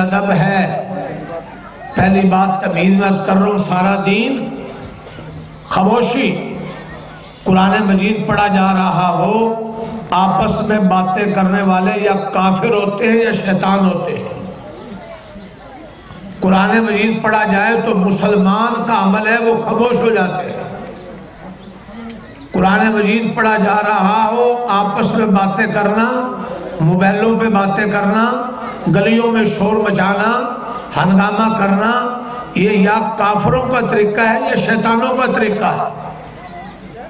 ادب ہے۔ پہلی بات تمیز میں عرض کر رہا ہوں، سارا دین خاموشی۔ قرآن مجید پڑھا جا رہا ہو، آپس میں باتیں کرنے والے یا کافر ہوتے ہیں یا شیطان ہوتے ہیں۔ قرآن مجید پڑھا جائے تو مسلمان کا عمل ہے وہ خاموش ہو جاتے ہیں۔ قرآن مجید پڑھا جا رہا ہو، آپس میں باتیں کرنا، موبائلوں پہ باتیں کرنا، گلیوں میں شور مچانا، ہنگامہ کرنا، یہ یا کافروں کا طریقہ ہے یا شیطانوں کا طریقہ ہے۔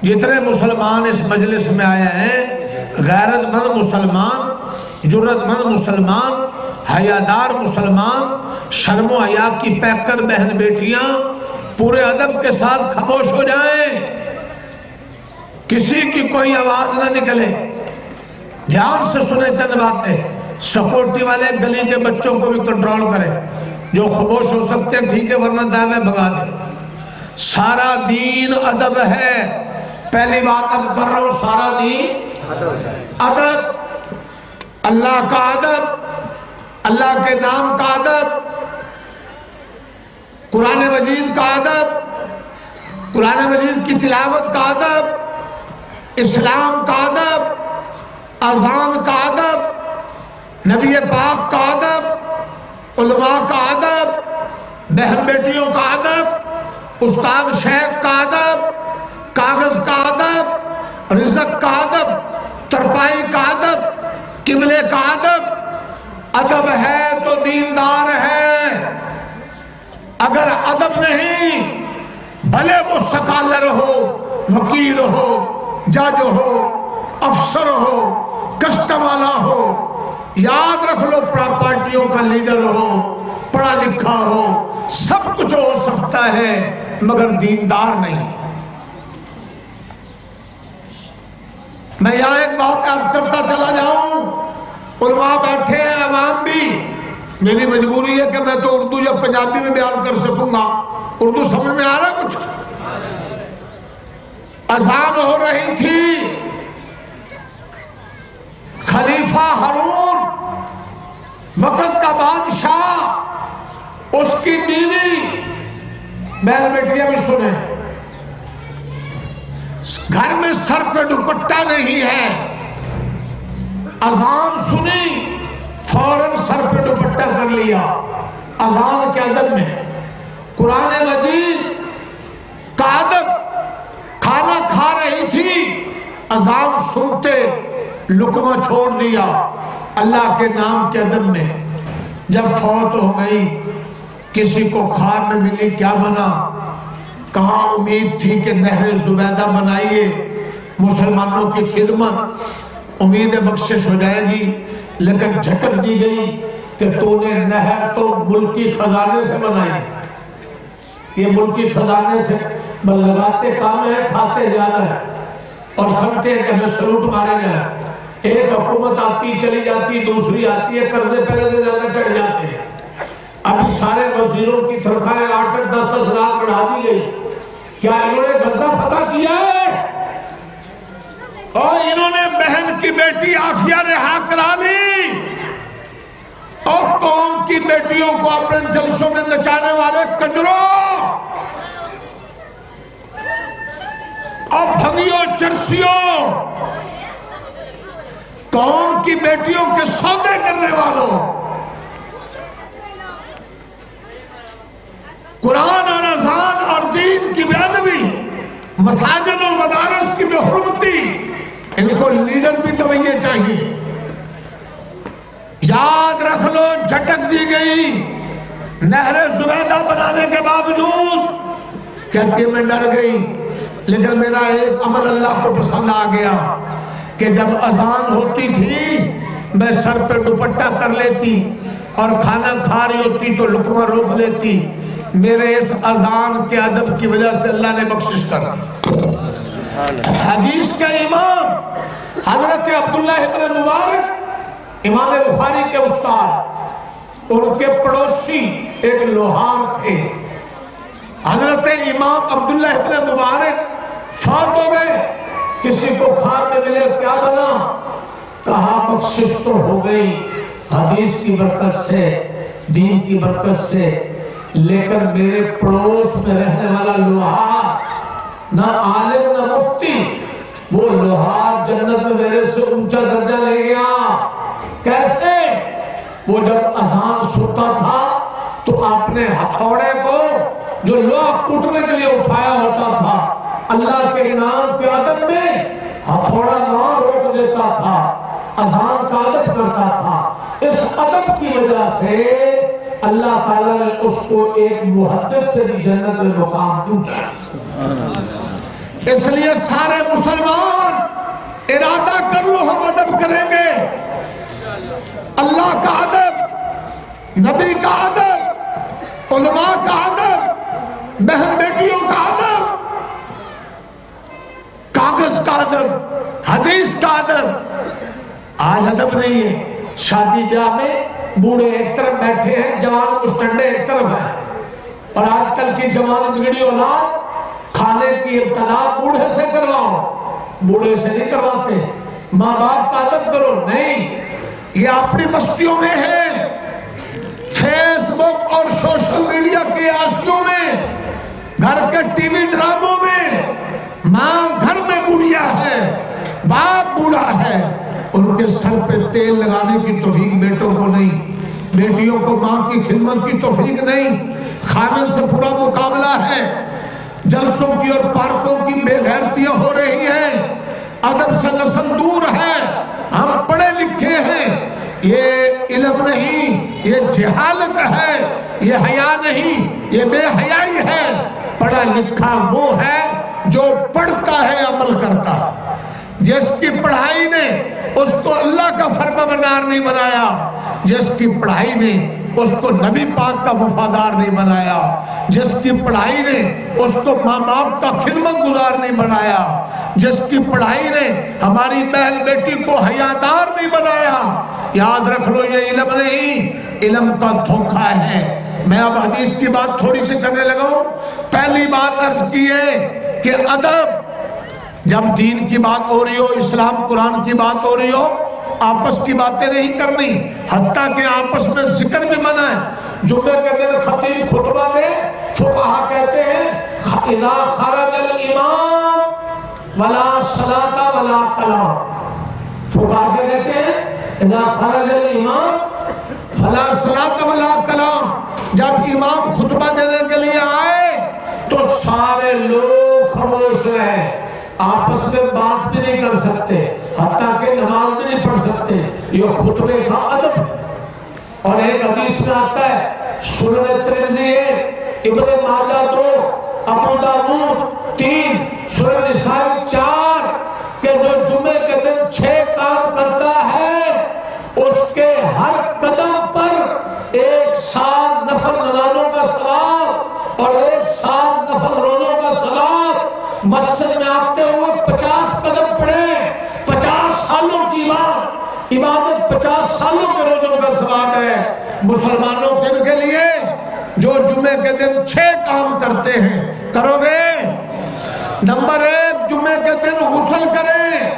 جتنے مسلمان اس مجلس میں آئے ہیں، غیرت مند مسلمان، جرت مند مسلمان، حیادار مسلمان، شرم و حیا کی پیکر بہن بیٹیاں پورے ادب کے ساتھ خاموش ہو جائیں، کسی کی کوئی آواز نہ نکلے، دھیان سے سنیں چند باتیں۔ سیکورٹی والے گلی کے بچوں کو بھی کنٹرول کریں، جو خاموش ہو سکتے ہیں ٹھیک ہے، ورنہ دائیں میں بھگا دیں۔ سارا دین ادب ہے۔ پہلی بات اب کر رہا ہوں، سارا دین ادب، اللہ کا ادب، اللہ کے نام کا ادب، قرآن مجید کا ادب، قرآن مجید کی تلاوت کا ادب، اسلام کا ادب، اذان کا ادب، نبی پاک کا ادب، علماء کا ادب، بہن بیٹیوں کا ادب، استاد شیخ کا ادب، کاغذ کا ادب، رزق کا ادب، ترپائی کا ادب، قبلے کا ادب۔ ادب ہے تو دیندار ہے، اگر ادب نہیں، بھلے وہ سکالر ہو، وکیل ہو، جج ہو، افسر ہو، کسٹم والا ہو، یاد رکھ لو پارٹیوں کا لیڈر ہو، پڑھا لکھا ہو، سب کچھ ہو سکتا ہے مگر دیندار نہیں۔ میں یہاں ایک بات عرض کرتا چلا جاؤں، علماء بیٹھے ہیں، عوام بھی، میری مجبوری ہے کہ میں تو اردو یا پنجابی میں بیان کر سکوں گا، اردو سمجھ میں آ رہا کچھ؟ اذان ہو رہی تھی، خلیفہ ہارون وقت کا بادشاہ، اس کی بیوی، بہن بیٹیاں بھی سنیں، گھر میں سر پہ دوپٹہ نہیں ہے، اذان سنی، فوراً سر پہ دوپٹہ کر لیا، اذان کے ادب میں، قرآن مجید کا ادب، کھانا کھا رہی تھی، اذان سنتے لقمہ چھوڑ دیا، اللہ کے نام کے ادب میں۔ جب فوت ہو گئی، کسی کو خواب میں ملی، کیا بنا؟ کہاں امید تھی کہ نہر زبیدہ بنائیے مسلمانوں کی خدمت، امید بخشش ہو جائے گی، لیکن جھٹک دی گئی کہ تو نے نہر تو ملکی خزانے سے بنائی، یہ ملکی خزانے سے لگاتے کام ہے، کھاتے جانا ہے اور سمجھتے ہیں کہ ہمیں سلوٹ مارے گا۔ ایک حکومت آتی چلی جاتی، دوسری آتی ہے، قرضے پہلے سے زیادہ چڑھ جاتے ہیں۔ ابھی سارے وزیروں کی تنخواہیں 8-10 لاکھ بڑھا دی گئی۔ کیا انہوں نے غزہ فتح کیا ہے؟ اور انہوں نے بہن کی بیٹی عافیہ رہا کرا لی، اور قوم کی بیٹیوں کو اپنے جلسوں میں نچانے والے کنجروں اور بھگیوں چرسیوں، قوم کی بیٹیوں کے سودے کرنے والوں، قرآن اور اذان اور دین کی بے ادبی، مساجد اور مدارس کی بے حرمتی، ان کو لیڈر بھی توجہ چاہیے۔ یاد رکھ لو، جھٹک دی گئی نہر زبیدہ بنانے کے باوجود، کہتی ہے میں ڈر گئی، لیکن میرا ایک عمل اللہ کو پسند آ گیا کہ جب اذان ہوتی تھی میں سر پر دوپٹہ کر لیتی اور کھانا کھا رہی ہوتی تو لقمہ روک لیتی۔ میرے اس اذان کے ادب کی وجہ سے اللہ نے بخشش کر دی۔ حدیث کا امام حضرت عبداللہ ابن مبارک، امام بخاری کے استاد، ان کے پڑوسی ایک لوہار تھے۔ حضرت امام عبداللہ ابن مبارک فوت ہو گئے، کسی کو خواب میں ملے، کیا بنا؟ کہا بخشش تو ہو گئی حدیث کی برکت سے، دین کی برکت سے، لیکن میرے پڑوس میں رہنے والا لوہار، نہ عالم نہ مفتی، وہ لوہار جنت میں میرے سے اونچا درجہ لے گیا۔ کیسے؟ وہ جب اذان سنتا تھا تو اپنے ہتھوڑے کو جو لوہا کوٹنے کے لیے اٹھایا ہوتا تھا، اللہ کے نام کے ادب میں ہتھوڑا نہ روک دیتا تھا، اذان کا ادب کرتا تھا۔ اس ادب کی وجہ سے اللہ تعالیٰ نے اس کو ایک محدث سے بھی جنت میں مقام دیا۔ اس لیے سارے مسلمان ارادہ کر لو، ہم ادب کریں گے، اللہ کا ادب، نبی کا ادب، علماء کا ادب، بہن بیٹیوں کا ادب، کاغذ کا ادب، حدیث کا ادب۔ آج ادب نہیں ہے، شادی بیاہ میں بوڑھے ایک طرف بیٹھے ہیں، جوان مستنڈے ایک طرف ہیں، اور آج کل کی جوان بگڑی اولاد کھانے کی ابتدا بوڑھے سے کرواؤ، بوڑھے سے نہیں کرواتے۔ ماں باپ کا ادب کرو، نہیں، یہ اپنی بستیوں میں ہے، فیس بک اور سوشل میڈیا کے آشیوں میں، گھر کے ٹی وی ڈراموں میں، ماں گھر میں بوڑھیا ہے، باپ بوڑھا ہے، ان کے سر پہ تیل لگانے کی توفیق بیٹوں کو نہیں، بیٹیوں کو ماں کی خدمت کی توفیق نہیں، خامن سے پورا مقابلہ ہے، جلسوں کی اور پارکوں کی بے غیرتیاں ہو رہی ہیں، ادب سے نسل دور ہے۔ ہم پڑھے لکھے ہیں، یہ علم نہیں، یہ جہالت ہے، یہ حیا نہیں، یہ بے حیائی ہے۔ پڑھا لکھا وہ ہے جو پڑھتا ہے، عمل کرتا ہے۔ جس کی پڑھائی نے اس کو اللہ کا فرما بردار نہیں بنایا، جس کی پڑھائی نے اس کو نبی پاک کا وفادار نہیں بنایا، جس کی پڑھائی نے اس کو ماں باپ کا خدمت گزار نہیں بنایا، جس کی پڑھائی نے ہماری بہن بیٹی کو حیادار نہیں بنایا، یاد رکھ لو یہ علم نہیں، علم کا دھوکہ ہے۔ میں اب حدیث کی بات تھوڑی سی کرنے لگا ہوں۔ پہلی بات عرض کی ہے کہ ادب، جب دین کی بات ہو رہی ہو، اسلام قرآن کی بات ہو رہی ہو، آپس کی باتیں نہیں کرنی، حتیٰ کہ آپس میں ذکر بھی منع ہے۔ جمعے کے دن خطیب خطبہ دے، فقہا کہتے ہیں اذا خرج الامام ولا صلاۃ ولا کلام، فقہا کہتے ہیں اذا خرج الامام ولا صلاۃ ولا کلام، جب امام خطبہ دینے کے لیے آئے تو سارے لوگ خاموش رہے، آپس میں بات بھی نہیں کر سکتے، حتیٰ کہ نماز بھی نہیں پڑھ سکتے۔ یہ خطبے کا ادب ہے۔ اور ایک حدیث میں آتا ہے، سنن ترمذی 1، ابن ماجہ 2، ابو داؤد 3، سنن نسائی 4، کہ جو جمعے کے دن 6 کام کرتا ہے اس کے ہر قدم پر 1 سال نفل نمازوں کا ثواب اور 1 سال نفل روزوں کا ثواب۔ مسجد میں آتے ہوئے 50 قدم پڑے، 50 سالوں کی عبادت 50 سالوں کے روزوں کا ثواب ہے مسلمانوں کے لیے جو جمعے کے دن 6 کام کرتے ہیں۔ کرو گے؟ نمبر 1 جمعے کے دن غسل کریں،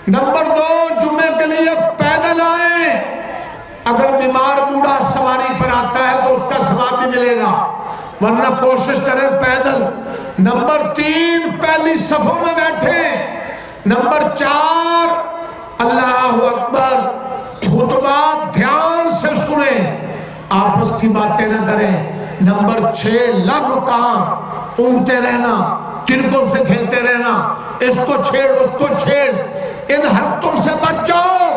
نمبر 2 جمعے کے لیے پیدل آئیں، اگر بیمار بوڑھا سواری پر آتا ہے تو اس کا ثواب بھی ملے گا، ورنہ کوشش کریں پیدل۔ نمبر 3 پہلی صفوں میں بیٹھیں۔ نمبر 4 اللہ اکبر، خطبات دھیان سے سنیں، آپس کی باتیں نہ کریں۔ نمبر 6 لغو کام، اونگتے رہنا، تنکوں سے کھیلتے رہنا، اس کو چھیڑ اس کو چھیڑ، ان حرکتوں سے بچ جاؤ۔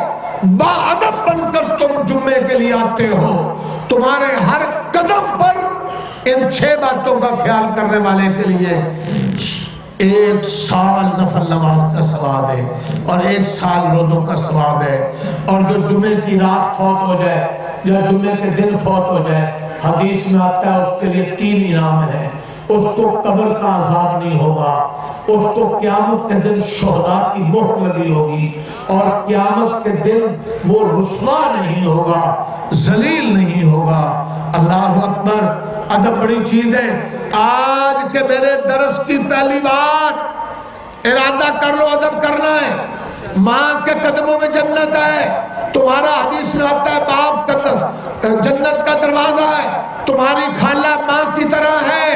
باادب بن کر تم جمعے کے لیے آتے ہو، تمہارے ہر قدم پر ان 6 باتوں کا خیال کرنے والے کے لیے 1 سال نفل نماز کا ثواب ہے اور 1 سال روزوں کا ثواب ہے۔ اور جو جمعے کی رات فوت ہو جائے یا جمعے کے دن فوت ہو جائے، حدیث میں آتا ہے اس کے لیے 3 انعام ہیں۔ اس کو قبر کا عذاب نہیں ہوگا، اس کو قیامت کے دن شہداء کی مہر لگی ہوگی، اور قیامت کے دن وہ رسوا نہیں ہوگا، ذلیل نہیں ہوگا۔ اللہ اکبر، ادب بڑی چیز ہے۔ آج کے میرے درس کی پہلی بات، ارادہ کر لو ادب کرنا ہے۔ ماں کے قدموں میں جنت ہے، تمہارا حدیث میں آتا ہے باپ جنت کا دروازہ ہے، تمہاری خالہ ماں کی طرح ہے،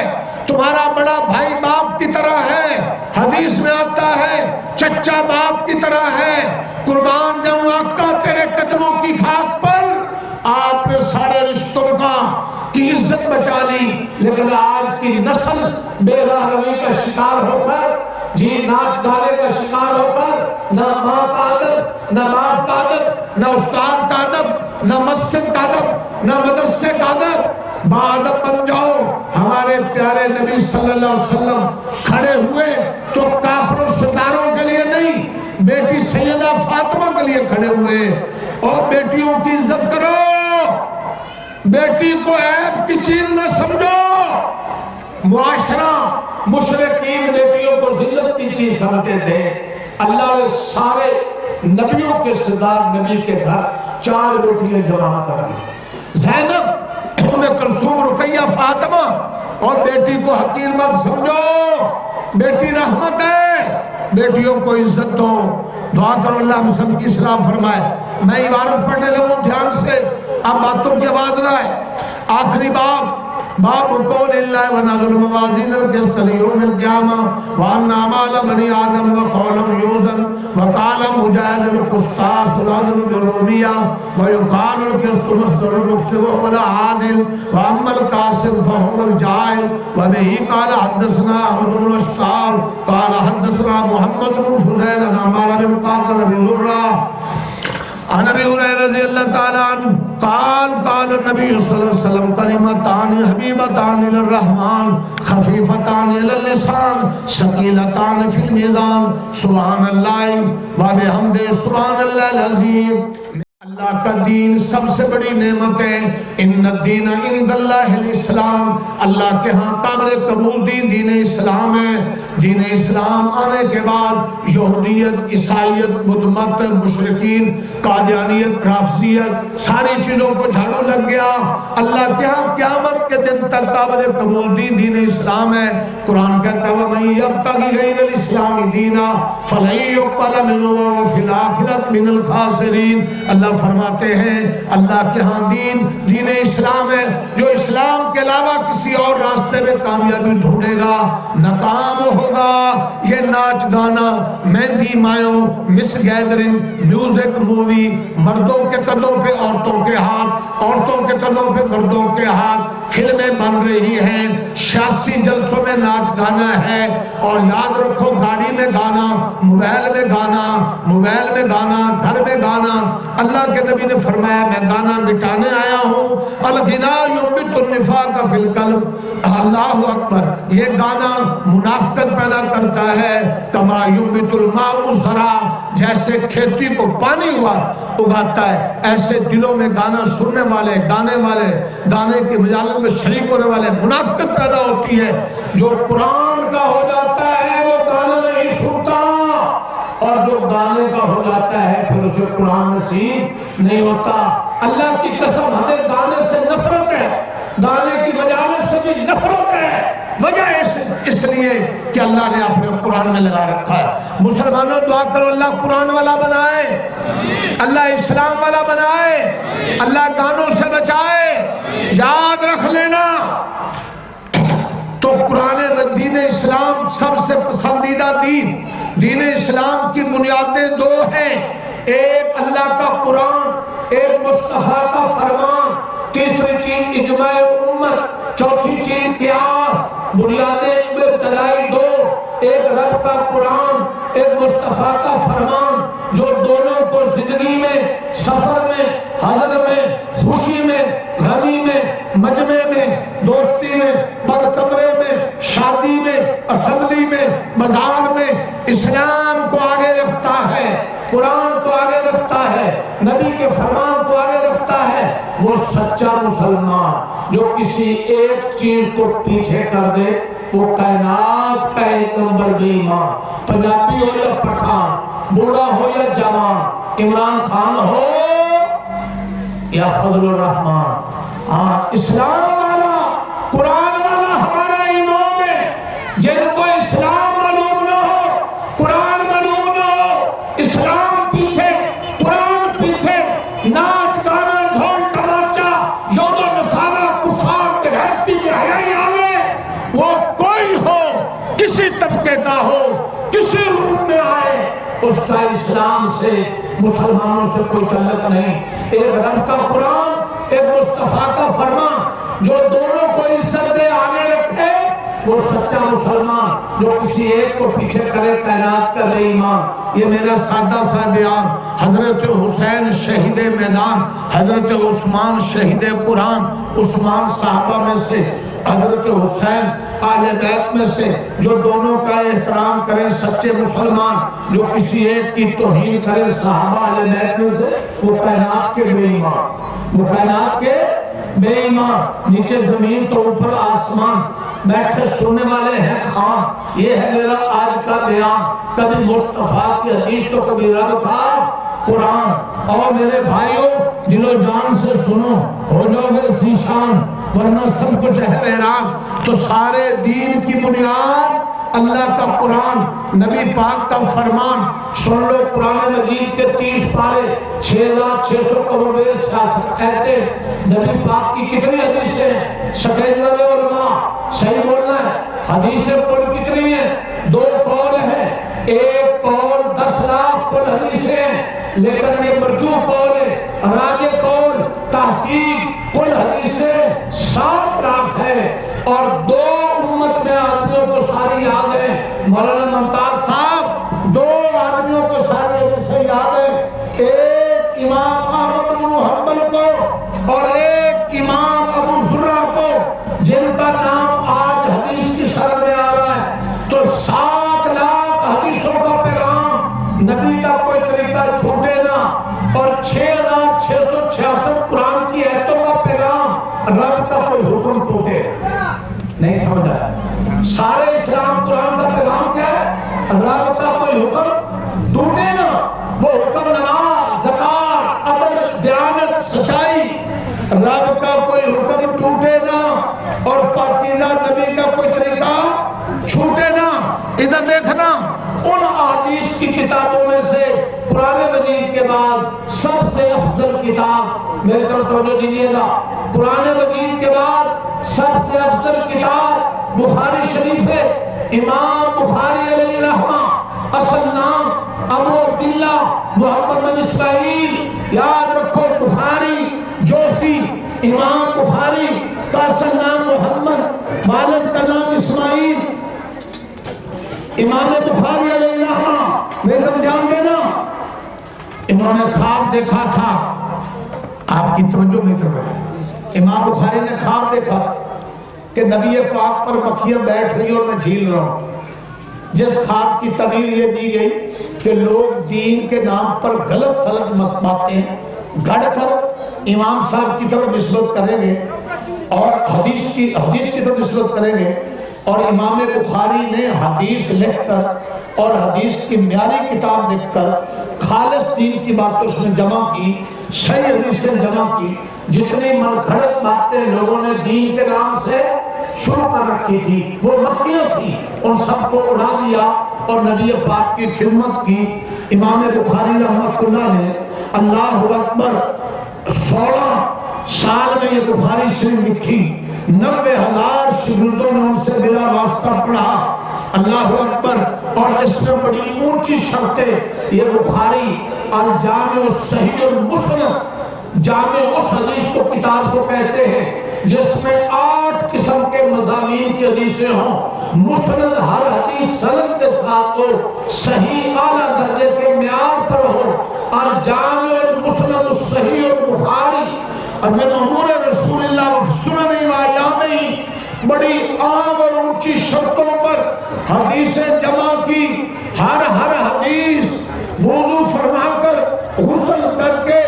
تمہارا بڑا بھائی باپ کی طرح ہے، حدیث میں آتا ہے چچا باپ کی طرح ہے۔ قربان جاؤں آقا تیرے قدموں کی خاک پر، آپ نے سارے رشتوں کی عزت بچا لی، لیکن آج کی نسل بے راہ روی کا شکار ہو کر، جی ناچ گانے کا شکار ہو کر، نہ ماں کا ادب، نہ باپ کا ادب، نہ استاد کا ادب، نہ مسجد کا ادب، نہ مدرسے کا ادب، باادب بن جاؤ۔ ہمارے پیارے نبی صلی اللہ علیہ وسلم کھڑے ہوئے تو کافروں ستاروں کے لیے نہیں، بیٹی سیدہ فاطمہ کے لیے کھڑے ہوئے۔ اور بیٹیوں کی عزت کرو، بیٹی کو عیب کی چیز نہ سمجھو۔ معاشرہ مشرکین بیٹیوں کو ذلت کی چیز سمجھتے تھے، اللہ نے سارے نبیوں کے سردار نبی کے گھر 4 بیٹیاں جمع کر دی، زینب، کلثوم، رقیہ، فاطمہ۔ اور بیٹی کو حقیر مت سمجھو، بیٹی رحمت ہے، بیٹیوں کو عزت دو۔ دعا کرو اللہ ہم سب کی اصلاح فرمائے۔ میں عبارت پڑھنے لگوں دھیان سے، اب باتوں کی آواز نہ آئے۔ آخری باب قول اللہ ونضع الموازین القسط لیوم القیامہ وان اعمال بنی آدم وقولهم یوزن وقال مجاہد القسطاس العدل بالرومیہ ویقال القسط مصدر المقسط وهو العادل واما القاسط فهو الجاہل وبه قال حدثنا احمد بن اشعث قال حدثنا محمد بن فضیل عن عمار بن قعقاع بن ذرہ عن ابي هريره رضي الله تعالى عنه قال النبي صلى الله عليه وسلم كلمتان حبيبتان للرحمن خفيفتان على اللسان ثقيلتان في الميزان سبحان الله وبحمده سبحان الله العظيم۔ اللہ کا دین سب سے بڑی نعمت ہے۔ ان الدین عند اللہ الاسلام، اللہ کے ہاں قابل قبول دین اسلام ہے۔ دین اسلام آنے کے بعد یہودیت، عیسائیت، بدھ مت، مشرکین، قادیانیت، رافضیت، ساری چیزوں کو جھاڑو لگ گیا۔ اللہ کے ہاں قیامت کے دن تک قابل قبول دین اسلام ہے۔ قرآن کہتا ہے وَمَن يَبْتَغِ غَيْرَ الْإِسْلَامِ دِينًا فَلَن يُقْبَلَ مِنْهُ وَهُوَ فِي الْآخِرَةِ مِنَ الْخَاسِرِينَ۔ اللہ فرماتے ہیں اللہ کے ہاں دین اسلام ہے، جو اسلام کے علاوہ کسی اور راستے میں کامیابی ڈھونڈے گا ناکام ہوگا۔ یہ ناچ گانا، مہندی مایوں، مس گیدرنگ، میوزک، مووی، مردوں کے قدوں پہ عورتوں کے ہاتھ، عورتوں کے قدوں پہ مردوں کے ہاتھ، فلمیں بن رہی ہیں، سیاسی جلسوں میں ناچ گانا ہے۔ اور یاد رکھو گاڑی میں گانا، موبائل میں گانا، موبائل میں گانا، گھر میں گانا۔ اللہ کے نبی نے فرمایا میں گانا مٹانے آیا ہوں۔ الغنا ینبت النفاق فی القلب، اللہ اکبر، یہ گانا منافقت پیدا کرتا ہے۔ کما ینبت الماء الزرع، جیسے کھیتی کو پانی ہوا اگاتا ہے، ایسے دلوں میں گانا سننے والے، گانے کے مجالس میں شریک ہونے والے منافقت پیدا ہوتی ہے۔ جو قرآن کا ہو جاتا ہے وہ گانا نہیں سنتا، اور جو گانے کا ہو جاتا ہے پھر اسے قرآن نصیب نہیں ہوتا۔ اللہ کی قسم ہمیں گانے سے نفرت ہے، گانے کی مجالس سے بھی نفرت ہے۔ وجہ اس لیے کہ اللہ نے اپنے قرآن میں لگا رکھا ہے۔ مسلمانوں دعا کرو اللہ قرآن والا بنائے، اللہ اسلام والا بنائے، اللہ گانوں سے بچائے۔ یاد رکھ لینا تو قرآن دین اسلام سب سے پسندیدہ دین اسلام کی بنیادیں 2 ہیں، ایک اللہ کا قرآن، ایک مصطفیٰ کا فرمان، تیسری چیز اجماع امت، چوتھی چیز قیاس۔ بنیادیں ابتدائی 2، ایک رب کا قرآن، ایک مصطفیٰ کا فرمان، جو دونوں کو زندگی میں، سفر میں، حضر میں، خوشی میں، غمی میں، مجمع میں، دوستی میں، برکمرے میں، شادی میں، اسمبلی میں، بازار میں، اسلام کو آگے رکھتا ہے، قرآن کو آگے رکھتا ہے، نبی کے فرمان کو آگے رکھتا ہے۔ وہ سچا مسلمان جو کسی ایک چیز کو پیچھے کر دے وہ کائنات کا 1 نمبر بے ایمان، پنجابی ہو یا پٹھان، بوڑھا ہو یا جوان، عمران خان ہو یا فضل الرحمان۔ ہاں اسلام والا، قرآن والا ہمارا امام ہے۔ جن کو اسلام معلوم نہ ہو، قرآن معلوم نہ ہو، اسلام پیچھے، قرآن پیچھے، کہتا ہو کسی روپ میں آئے اس کا اسلام سے مسلمانوں سے کوئی تعلق نہیں. ایک رب کا قرآن، ایک مصطفیٰ کا فرمان جو دونوں کو عزت دے آگے رکھے، وہ سچا مسلمان. جو کسی ایک کو پیچھے کرے کائنات کا بے ایمان. یہ میرا سادہ سا بیان. حضرت حسین شہید میدان، حضرت عثمان شہید قرآن. عثمان صحابہ میں سے، حضرت حسین اہل بیت میں سے. جو دونوں کا احترام کریں سچے مسلمان، جو کسی ایک کی توہین کریں صحابہ اہل بیت میں سے، وہ کائنات کے بے ایمان. وہ کائنات کے بے ایمان. نیچے زمین تو اوپر آسمان، بیٹھے سننے والے ہیں خان. یہ ہے میرا آج کا بیان. کبھی مصطفیٰ کی حدیث تو کبھی رب کا قرآن. اور میرے بھائیوں دل و جان سے سنو، ہو جاؤ گے ذیشان، ورنہ سب کچھ ہے ویران. تو سارے دین کی بنیاد اللہ کا قرآن، نبی پاک کا فرمان. سن لو قرآن مجید کے 30 پارے، 6600 کروڑ آیتیں. نبی پاک کی کتنی حدیثیں؟ سکین والے علماء صحیح بولنا ہے. حدیثیں کل کتنی ہیں؟ 2 قول ہیں. ایک قول 10 لاکھ کل حدیثیں ہیں، لیکن یہ مرجوح قول ہے. راجح قول تحقیق کل حدیثیں 7 لاکھ ہے. اور 2 امت میں آدمیوں کو ساری یاد ہے. مولانا ممتاز صاحب 2 آدمیوں کو ساری حدیثیں یاد ہے. ایک امام احمد بن حنبل کو اور ایک امام ابو زرع کو، جن کا نام آج حدیث کی سر میں آ رہا ہے. تو 7 لاکھ حدیثوں کا پیغام، نبی کا کوئی طریقہ چھوٹے نہ. اور 6666 قرآن کی آیتوں کا پیغام، رب کا کوئی حکم ٹوٹے نہیں. سمجھا؟ سارے اسلام قرآن کا پیغام کیا ہے؟ رب کا کوئی حکم ٹوٹے نہ. وہ حکم نماز، زکات، عدل، دیانت، سچائی. رب کا کوئی حکم ٹوٹے نہ، اور پاکیزہ نبی کا کوئی طریقہ چھوٹے نہ. ادھر دیکھنا، ان احادیث کی کتابوں میں سے قرآن مجید کے بعد سب سے افضل کتاب، میرے طرف توجہ دیجیے گا، قرآن مجید کے بعد سب سے افضل کتاب بخاری شریف ہے. امام بخاری علیہ رحمہ، اصل نام ابو عبداللہ محمد بن اسماعیل. یاد رکھو، بخاری جوفی. امام بخاری کا اصل نام محمد، والد کا نام اسماعیل. امام بخاری علیہ رحمہ، میرے دھیان دینا، انہوں نے خواب دیکھا تھا. آپ کی توجہ نہیں کر رہے. امام بخاری نے خواب دیکھا کہ نبی پاک پر مکھیاں بیٹھ رہی اور میں جھیل رہا ہوں. جس خواب کی تعبیر یہ دی گئی کہ لوگ دین کے نام پر غلط سلط باتیں گھڑ کر امام صاحب کی طرف نسبت کریں گے اور حدیث کی طرف نسبت کریں گے. اور امام بخاری نے حدیث لکھ کر اور حدیث کی معیاری کتاب لکھ کر خالص دین کی باتیں اس میں جمع کی، صحیح حدیثیں جمع کی. جتنی من گھڑت باتیں لوگوں نے دین کے نام سے شروع کر رکھی تھی، وہ مکھیاں تھی، ان سب کو اڑا دیا اور نبی پاک کی خدمت کی. امام بخاری رحمۃ اللہ نے اللہ اکبر 16 سال میں یہ بخاری شریف لکھی. 90,000 شاگردوں نے ان سے بلا واسطہ پڑھا. اللہ اکبر. اور اس میں بڑی اونچی شرطیں. یہ بخاری الجامع الصحیح المسند، جامع اس حدیث کو کتاب کو کہتے ہیں جس میں 8 قسم کے مضامین کی حدیثیں ہوں. مسند ہر حدیث سند کے ساتھ ہو، صحیح اعلیٰ درجے کے معیار پر ہو. الجامع المسند الصحیح البخاری اور من امور رسول اللہ سنن و ایام، بڑی عام اور اونچی شرطوں پر حدیثیں جمع کی. ہر حدیث وضو فرما کر، غسل کر کے،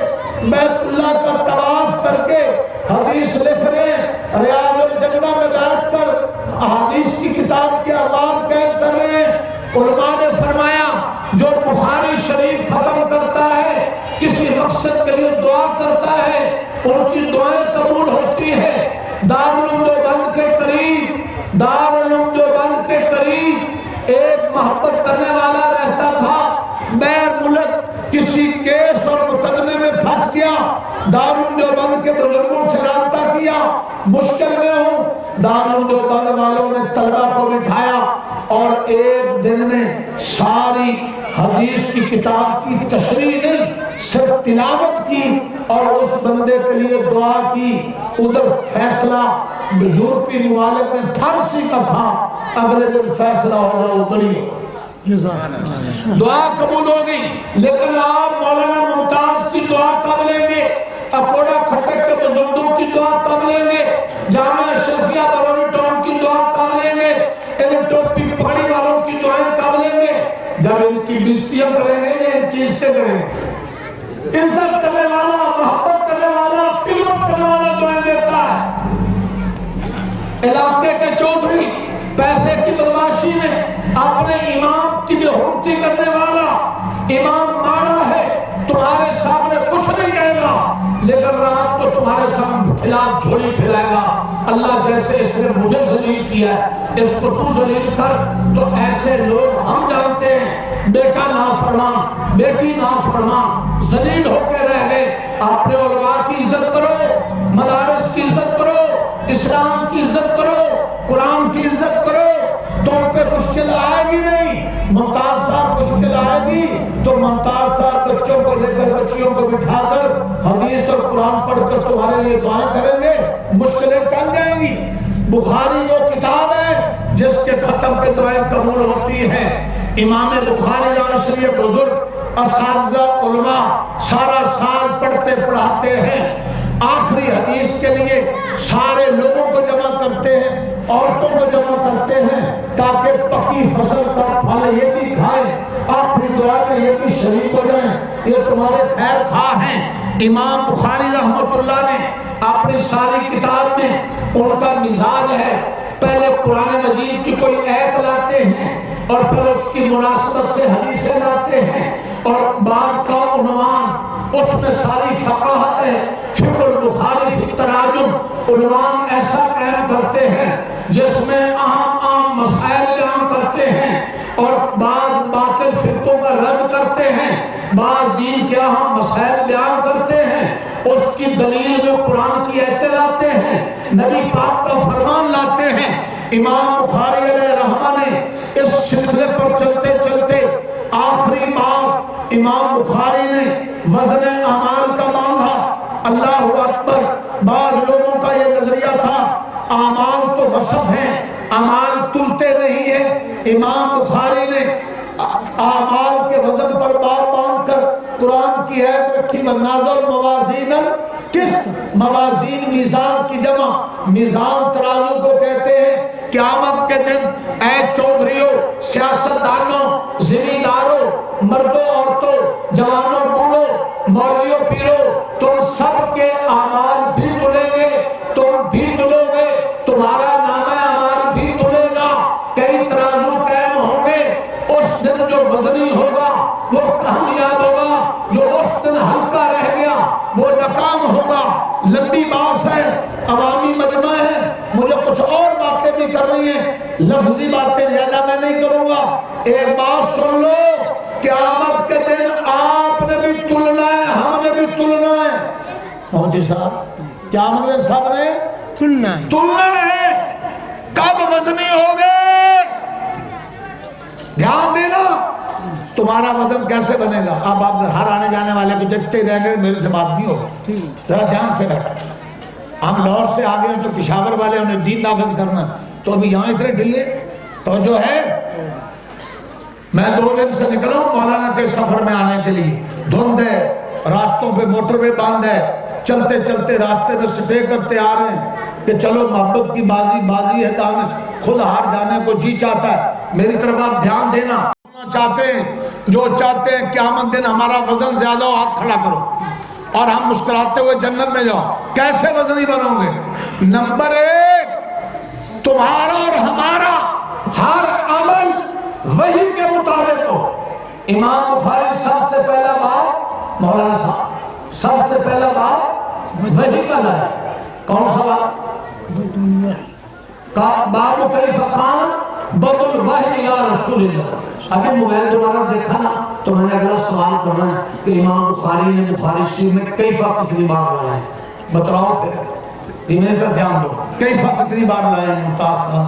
بیت اللہ کا طواف کر کے حدیث لکھ رہے ہیں. ریاض الجنہ میں بیٹھ کر احادیث کی کتاب کے ابواب قید کر رہے ہیں. علماء نے فرمایا جو بخاری شریف ختم کرتا ہے، کسی مقصد کے لیے دعا کرتا ہے، ان کی دعائیں قبول ہوتی ہے. دارالعلوم دیوبند کے قریب، دارالعلوم دیوبند کے قریب ایک محبت کرنے والا رہتا تھا. بیر ملک کسی کیس اور مقدمے میں پھنس گیا. دارالعلوم دیوبند کے بزرگوں سے رابطہ کیا، مشکل میں ہوں. دارالعلوم دیوبند والوں نے طلبہ کو بٹھایا اور ایک دن میں ساری حدیث کی کتاب کی تشریح نہیں، صرف تلاوت کی اور اس بندے کے لیے دعا کی. ادھر فیصلہ یورپی ممالک میں پھانسی کا تھا، اگلے دن فیصلہ ہو رہا بری دعا قبول ہو گئی. لیکن آپ مولانا ممتاز کی دعا کب لیں گے؟ اپوڑا کھٹک کے بزرگوں کی دعا کب لیں گے؟ جامعہ اشرفیہ بروری ٹاؤن کی دعا کب لیں گے؟ ان ٹوپی پگڑی والوں کی دعائیں کب لیں گے؟ جب ان کی بستیاں کریں گے یا ان کی عزتیں کریں گے؟ عزت کرنے والا، محبت کرنے والا، خدمت کرنے والا دعائیں دیتا ہے. علاقے کے چودھری پیسے کی بدماشی میں اپنے امام کی جو حکمتی کرنے والا امام مارا ہے، تمہارے سامنے کچھ نہیں کہے گا، لیکن رات کو تمہارے سامنے خلاف جھولی پھیلائے گا. اللہ جیسے اس نے مجھے ذلیل کیا ہے اس کو تو ذلیل کر. تو ایسے لوگ ہم جانتے ہیں، بیٹا نافرمان، بیٹی نافرمان، ذلیل ہو کے رہ گئے. اپنے علماء کی عزت کرو، مدارس کی عزت کرو، اسلام کی عزت کرو، قرآن کی عزت کرو. تم پہ مشکل آئے گی نہیں. ممتاز صاحب مشکل آئے گی تو ممتاز صاحب بچوں کو لے کر، بچیوں کو بٹھا کر حدیث اور قرآن پڑھ کر تمہارے لیے دعائیں کریں گے، مشکلیں ٹل جائیں گی. بخاری وہ کتاب ہے جس کے ختم پہ دعائیں قبول ہوتی ہیں. امام بخاری جیسے بزرگ اساتذہ علماء سارا سال پڑھتے پڑھاتے ہیں، آخری حدیث کے لیے سارے لوگوں کو جمع کرتے ہیں، عورتوں کو جمع کرتے ہیں تاکہ پکی فصل کا پھل یہ بھی کھائیں، آخری دعا میں یہ بھی شریک ہو جائیں. یہ تمہارے خیر خواہ ہیں. امام بخاری رحمت اللہ نے اپنی ساری کتاب میں ان کا مزاج ہے، پہلے قرآن مجید کی کوئی آیت لاتے ہیں اور پھر اس کی مناسبت سے حدیثیں لاتے ہیں، اور باب کا عنوان اس میں ساری فقاہت ہے. فقہ البخاری فی التراجم عنوان ایسا قائم کرتے ہیں جس میں اہم مسائل بیان کرتے ہیں اور بعض باطل فرقوں کا رد کرتے ہیں، بعض دین کے اہم مسائل بیان کرتے ہیں. اس کی دلیل میں قرآن کی آیتیں لاتے ہیں، نبی پاک کا فرمان لاتے ہیں. امام بخاری علیہ رحمہ نے اس سلسلے پر چلتے چلتے آخری باب امام بخاری نے وزن اعمال کا مانگا. اللہ اکبر. بعض لوگوں کا یہ نظریہ تھا اعمال تو وصف ہیں، اعمال تلتے نہیں ہیں. امام بخاری نے اعمال کے وزن پر باب باندھ کر قرآن کی آیت رکھی، منازل موازین کس موازین میزان کی جمع. میزان ترازو کو کہتے ہیں. قیامت کے دن اے چودھریوں، سیاستدانوں، زمینداروں، مردوں عورتوں، جوانوں بوڑھوں، مولویوں پیروں، تم سب کے اعمال بھی تلیں گے، تم بھی تلو گے، تمہارا نامہ اعمال بھی تلے گا. کئی ترازو قائم ہوں گے. اس دن جو وزنی ہوگا وہ کامیاب ہوگا، جو اس دن ہلکا رہ گیا وہ ناکام ہوگا. لمبی بات ہے، عوامی مجمع ہے، مجھے کچھ اور باتیں بھی کر رہی ہیں، لفظی باتیں زیادہ میں نہیں کروں گا. ایک بات سن لو، قیامت کے دن آپ نے بھی تلنا ہے، ہم نے بھی تلنا ہے. مودی صاحب قیامت کے سب نے تلنا ہے. کب وزنی ہوگے؟ دھیان دینا. تمہارا وزن کیسے بنے گا؟ اب آپ ہر آنے جانے والے کو دیکھتے رہیں گے، میرے سے بات نہیں ہوگی. ذرا دھیان سے بیٹھو. ہم لاہور سے آگے ہیں تو پشاور والے انہیں دین نافذ کرنا، تو ابھی یہاں اتنے ڈھلے توجہ ہے. میں 2 دن سے نکلا ہوں مولانا کے سفر میں آنے کے لیے. دھند ہے، راستوں پہ موٹر وے بند ہے، چلتے چلتے راستے میں سٹے کرتے آ رہے ہیں کہ چلو محبت کی بازی ہے دانش، خود ہار جانے کو جی چاہتا ہے. میری طرف آپ دھیان دینا. چاہتے ہیں جو چاہتے ہیں قیامت دن ہمارا وزن زیادہ ہو، ہاتھ کھڑا کرو اور ہم مسکراتے ہوئے جنت میں جاؤ. کیسے وزنی بنو گے؟ نمبر 1، تمہارا اور ہمارا ہر عمل وحی کے مطابق ہو. امام بخاری سب سے پہلا باب، مولانا صاحب سب سے پہلا باب وحی کا ہے. کون سا باب؟ باب کیف کان بدء الوحی یا رسول اللہ. اگر موبائل دوبارہ دیکھا نا تو میں نے اگلا سوال کرنا ہے کہ امام بخاری نے بخاری شریف میں کئی بار کتنی بار لائے ہیں؟ بتاؤ پھر. میرے پر دھیان دو، کئی بار کتنی بار لائے ہیں؟ ممتاز صاحب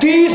30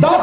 10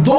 2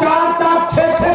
4-4, 6-6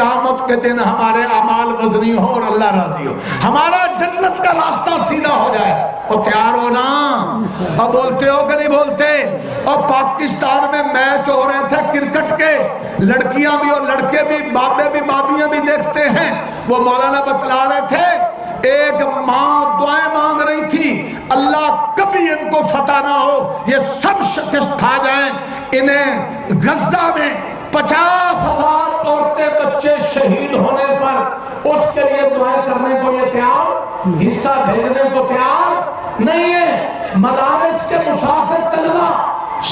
قیامت کے دن ہمارے اعمال وزنی ہو اور اللہ راضی ہو، ہمارا جنت کا راستہ سیدھا ہو جائے۔ اور تیار ہو نا؟ اب بولتے ہو کہ نہیں بولتے؟ اور پاکستان میں میچ ہو رہے تھے کرکٹ کے، لڑکیاں بھی اور لڑکے بھی، بابے بھی بابیاں بھی دیکھتے ہیں۔ وہ مولانا بتلا رہے تھے ایک ماں دعائیں مانگ رہی تھی، اللہ کبھی ان کو فتح نہ ہو، یہ سب شکست کھا جائیں۔ انہیں غزہ میں 50,000 عورتیں بچے شہید ہونے پر اس کے لیے دعائیں کرنے کو یہ تیار، حصہ بھیجنے کو تیار نہیں ہے۔ مدارس کے مسافر طلبہ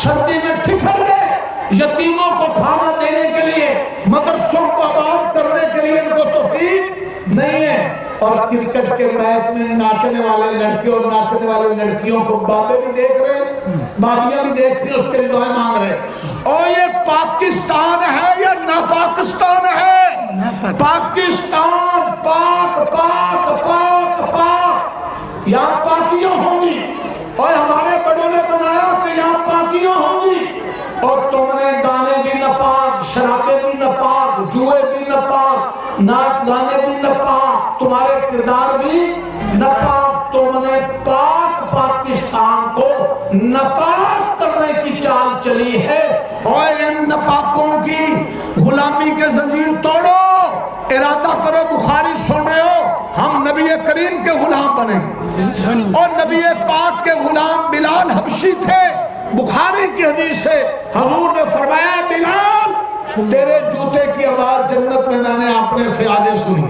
سردی میں ٹھٹر گئے، یتیموں کو کھانا دینے کے لیے، مدرسوں کو آباد کرنے کے لیے ان کو توفیق نہیں ہے۔ اور کرکٹ کے میچ میں ناچنے والے لڑکے اور ناچنے والے لڑکیوں کو بابے بھی دیکھ رہے، بابیاں بھی دیکھ رہی، اس کے لیے دعائیں مانگ رہے۔ اور یہ پاکستان ہے یا نا پاکستان ہے؟ پاکستان پاک پاک پاک پاک، یہاں پاکیاں ہوں گی، اور ہمارے بڑوں نے بنایا کہ یہاں پاکیاں ہوں گی، اور تم نے گانے بھی ناپاک، شرابیں بھی ناپاک، جوئے بھی ناپاک، ناچ گانے بھی ناپاک، تمہارے کردار بھی ناپاک۔ تم نے پاک پاکستان کو ناپاک کرنے کی چال چلی ہے، اور ان ناپاکوں کی غلامی کے زنجیر توڑو۔ ارادہ کرو، بخاری سن رہے ہو، ہم نبی کریم کے غلام بنیں، اور نبی پاک کے غلام بلال حبشی تھے۔ بخاری کی حدیث ہے، حضور نے فرمایا بلال تیرے جوتے کی آواز جنت میں میں نے اپنے سے آگے سنی۔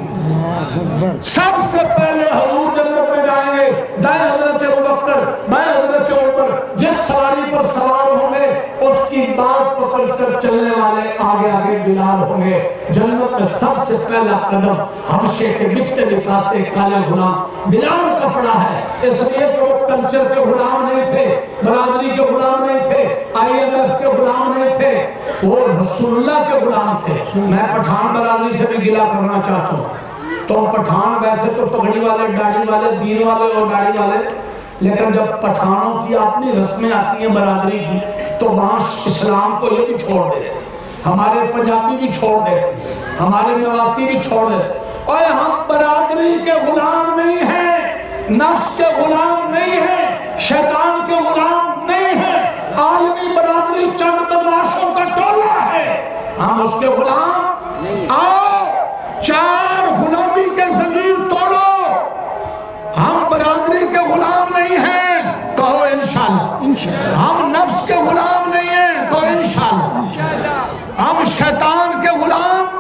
سب سے پہلے حضور جنت میں جائیں گے، دائیں حضرت ابوبکر، بائیں حضرت عمر، جس سواری پر سوار ہوں گے اس کی بات پکڑ کر چلنے والے آگے آگے بلال ہوں گے۔ جنت میں سب سے پہلا قدم حبشے کے مٹتے دکھاتے کالے غلام بلال کا پڑا ہے، اس لیے کہ وہ کلچر کے غلام نہیں تھے، برادری کے غلام نہیں تھے، IMF کے غلام نہیں تھے، وہ رسول اللہ کے غلام تھے۔ میں پٹھان برادری سے بھی گلہ کرنا چاہتا ہوں، تو پٹھان ویسے تو پگڑی والے، داڑھی والے، دین والے اور داڑھی والے، لیکن جب پٹھانوں کی اپنی رسمیں آتی ہیں برادری کی تو وہاں اسلام کو یہ بھی چھوڑ دیتے، ہمارے پنجابی بھی چھوڑ دیتے، ہمارے میواتی بھی چھوڑ دیتے۔ اور ہم برادری کے غلام نہیں ہیں، نفس کے غلام نہیں ہیں، شیطان کے غلام نہیں ہیں۔ عالمی برادری چند بدماشوں کا ٹولہ ہے، ہم اس کے غلام۔ آؤ چار غلامی کے زنجیر توڑو، ہم برادری کے غلام نہیں ہیں، کہو انشاءاللہ۔ ہم نفس کے غلام نہیں ہیں، کہو انشاءاللہ۔ ہم شیطان کے غلام،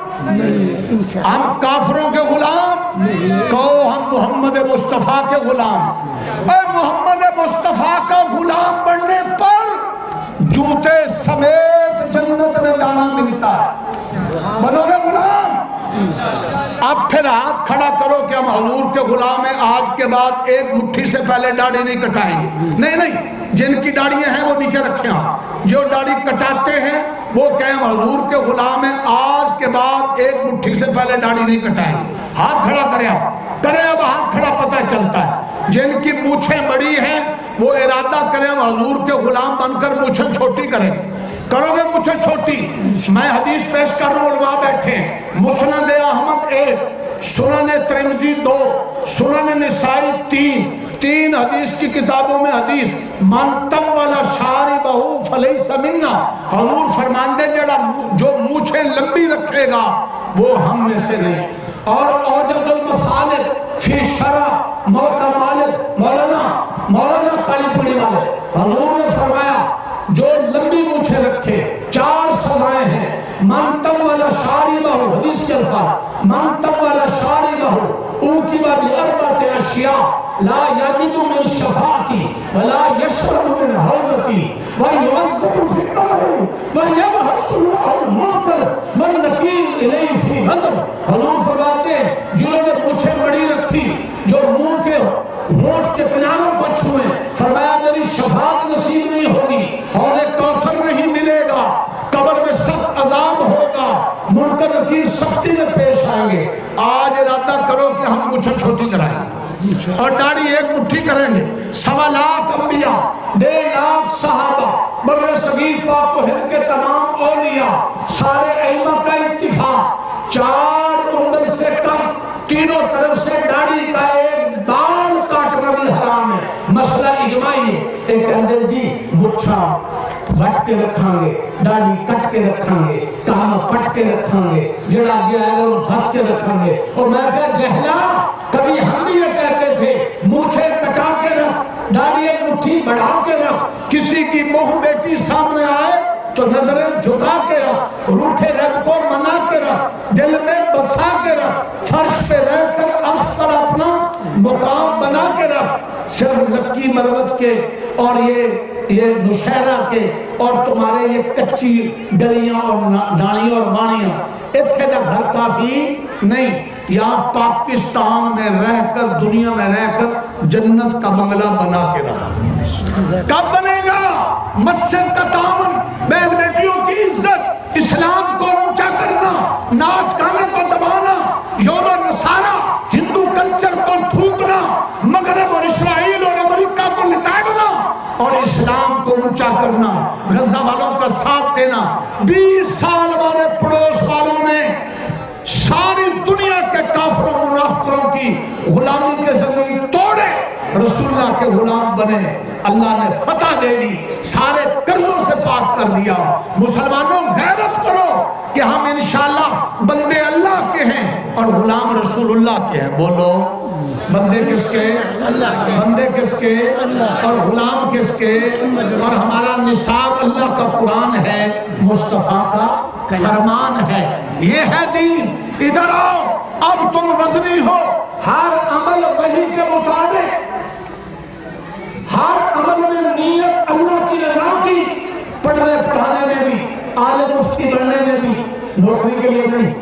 ہم کافروں کے غلام، کہو ہم محمد مصطفیٰ کے غلام۔ اے محمد مصطفیٰ کا غلام بننے پر جوتے سمیت جنت میں جانا ملتا ہے، بنو گے غلام۔ اب پھر ہاتھ کھڑا کرو کہ ہم حضور کے غلام ہیں، آج کے بعد ایک مٹھی سے پہلے داڑھی نہیں کٹائیں گے۔ نہیں نہیں، جن کی داڑھیاں ہیں وہ نیچے رکھیں، جو داڑھی کٹاتے ہیں وہ کہیں ہم حضور کے غلام ہیں، آج کے بعد ایک مٹھی سے پہلے داڑھی نہیں کٹائیں گے۔ ہاتھ کھڑا کریں، اب ہاتھ کھڑا پتہ چلتا ہے۔ جن کی مونچھیں بڑی ہیں وہ ارادہ کریں ہم حضور کے غلام بن کر مونچھیں چھوٹی کریں گے۔ کرو گے مجھے چھوٹی؟ میں حدیث پیش کر رہا ہوں، علماء بیٹھے ہیں۔ مسند احمد 1، سنن ترمذی 2، سنن نسائی 3 حدیث کی کتابوں میں حدیث من طول شاربہ فلیس منا، حضور فرماندے جو مونچھیں لمبی رکھے گا وہ ہم میں سے نہیں۔ اور اوجز المسالک فی شرح موتا مالک مولانا کالی پڑی والے، حضور نے فرمایا جو لمبی مونچھیں رکھے 4 سزائیں ہیں۔ من طول شاربہ، حدیث کے الفاظ، من طول شاربہ عوقب باربعۃ اشیاء لا یجد من شفاعتی ولا یشرب من حوضتی ویعذب فی قبرہ ویبعث اللہ المنکر والنکیر الیہ فی غضب۔ حضور فرماتے ہیں جنہوں نے مونچھیں بڑی رکھی، جو منہ کے ہونٹ کے کناروں کو چھوئیں، فرمایا میری شفاعت نصیب نہیں ہوگی، اور کوثر نہیں ملے گا، قبر میں سخت عذاب ہوگا، منکر نکیر سختی میں پیش آئیں گے۔ آج ارادہ کرو کہ ہم مونچھیں چھوٹی کرائیں گے اور داڑھی ایک مٹھی کریں گے۔ 1.25 لاکھ انبیاء، 1.5 لاکھ صحابہ، بر صغیر پاک و ہند کے تمام اولیاء، سارے ائمہ کا اتفاق 4 انگل سے کم تینوں طرف سے داڑھی کا ایک بال کاٹنا بھی حرام ہے۔ مسئلہ اجماعی ہے۔ ایک اندر جی مچھا وٹ کے رکھاں گے، داڑھی کٹ کے رکھاں گے، کام پٹ کے رکھاں گے، جڑا گیا ہے وہ دھس کے رکھاں گے۔ اور میں کہا جہلا، کبھی ہم یہ کہتے تھے مونچھیں کٹا کے رکھ، داڑھی ایک مٹھی بڑھا کے رکھ، کسی کی بہو بیٹی سامنے آئے تو نظریں جھکا کے رکھ، روٹھے رب کو منا کے رکھ، دل میں بسا کے رکھ، فرش پہ رہ کر عرش پر اپنا مقام بنا کے رکھ۔ صرف لکی مروت کے اور یہ نشہرہ کے اور تمہارے یہ کچی گلیاں اور ڈاڑیاں اور مانیاں اتنے کا گھر کافی نہیں۔ یہاں پاکستان میں رہ کر، دنیا میں رہ کر جنت کا بنگلہ بنا کے رکھا۔ کب بنے گا؟ مسجد کا تعاون، بہن بیٹیوں کی عزت، اسلام کو اونچا کرنا، ناچ گانے کو دبانا، یوم نصارہ ہندو کلچر کو تھوکنا، مغرب اور اسرائیل اور امریکہ کو لٹانا اور اسلام کو اونچا کرنا، غزہ والوں کا ساتھ دینا۔ 20 سال ہمارے پڑوس والوں نے ساری دنیا کے کافروں منافقوں کی غلامی کے زمین توڑے، رسول اللہ کے غلام بنے، اللہ نے فتح دے دی، سارے قرضوں سے پاک کر دیا۔ مسلمانوں غیرت کرو کہ ہم انشاءاللہ بندے اللہ کے ہیں اور غلام رسول اللہ کے ہیں۔ بولو بندے کس کے؟ اللہ کے۔ بندے کس کے؟ اللہ۔ اور غلام کس کے؟ اور ہمارا نصاب اللہ کا قرآن ہے، مصطفیٰ کا فرمان ہے، یہ ہے دین۔ ادھر آؤ، اب تم وزنی ہو، ہر عمل وحی کے مطابق، ہر عمل میں نیت اللہ کی رضا کی، پڑھنے پڑھانے میں بھی، عالم مفتی بننے میں بھی، نوکری کے لیے نہیں،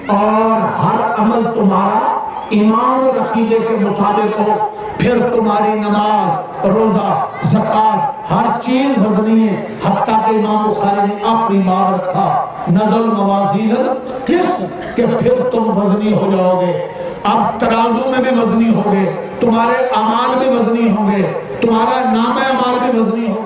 اور ہر عمل تمہارا ایمان اور عقیدے کے مطابق ہو، پھر تمہاری نماز، روزہ، زکوٰۃ، ہر چیز وزنی ہے۔ حتیٰ کہ امام بخاری نے آخری بار رکھا نزل موازین کس کہ پھر تم وزنی ہو جاؤ گے۔ اب ترازو میں بھی وزنی ہوگے، تمہارے اعمال بھی وزنی ہوں گے، تمہارا نام اعمال بھی وزنی ہوگا۔